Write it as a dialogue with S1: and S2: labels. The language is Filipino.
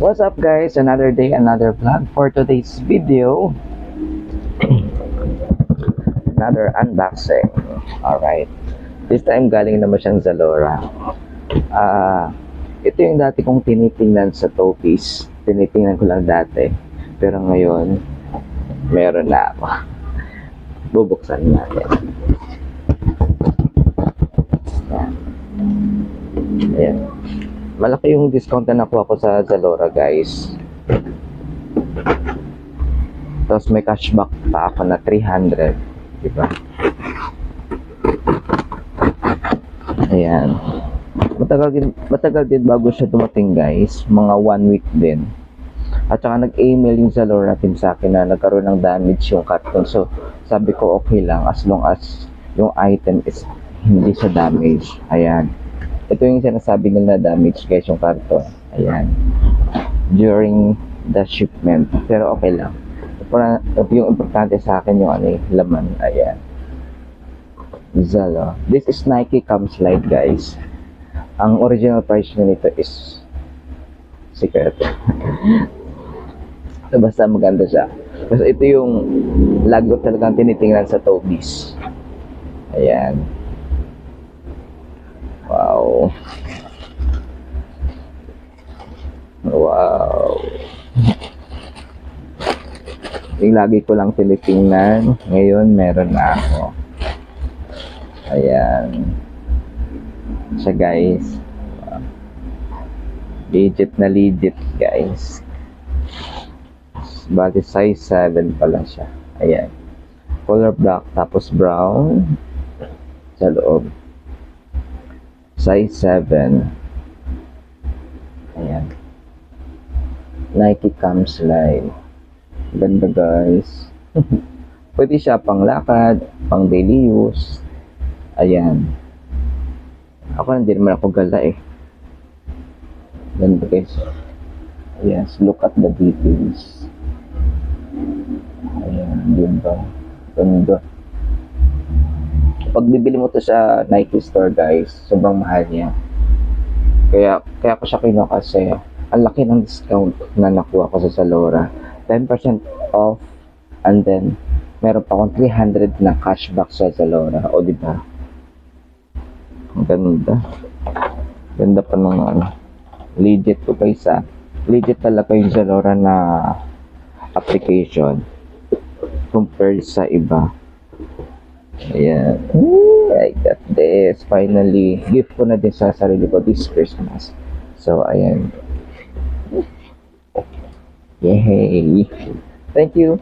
S1: What's up guys? Another day, another vlog. For today's video, another unboxing. Alright. This time galing naman siyang Zalora. Ito yung dati kong tinitingnan sa Topies. Tinitingnan ko lang dati. Pero ngayon, meron na ako. Bubuksan natin. Ayan. Malaki yung discount na nakuha ko sa Zalora guys. Tapos may cashback pa ako na 300, diba? Ayan. Matagal din bago siya dumating guys. Mga 1 week din. At saka nag-email yung Zalora team sa akin na nagkaroon ng damage yung carton. So sabi ko okay lang as long as yung item is hindi siya damage. Ayan. Ito yung sinasabi nila damage guys, yung karton. Ayan. During the shipment. Pero okay lang. Yung importante sa akin yung laman. Ayan. Zalo. This is Nike Cam Slide guys. Ang original price nito is secret. Basta maganda siya. Kasi ito yung lagot talagang tinitingnan sa Tobies. Ayan. Wow. Wow. Yung lagi ko lang tinitingnan. Ngayon, meron na ako. Ayan. Siya guys. Wow. Legit na legit guys. Bali size 7 pala siya. Ayan. Color black tapos brown. Sa loob. Size 7. Ayan. Nike Cam Slide. Ganda guys. Pwede siya pang lakad, pang daily use. Ayan. Ako hindi naman ako gala eh. Ganda guys. Yes, look at the details. Ayan, diba? Ganda. Pag bibili mo to sa Nike store guys, sobrang mahal niya. Kaya ko siya kinuha kasi ang laki ng discount na nakuha ko sa Zalora. 10% off and then meron pa akong 300 na cashback sa Zalora. O diba? Ang ganda. Ganda pa ng legit to guys ah. Legit talaga yung Zalora na application compared sa iba. Ayan. I got this. Finally, gift ko na din sa sarili ko this Christmas. So, ayan. Yay! Thank you.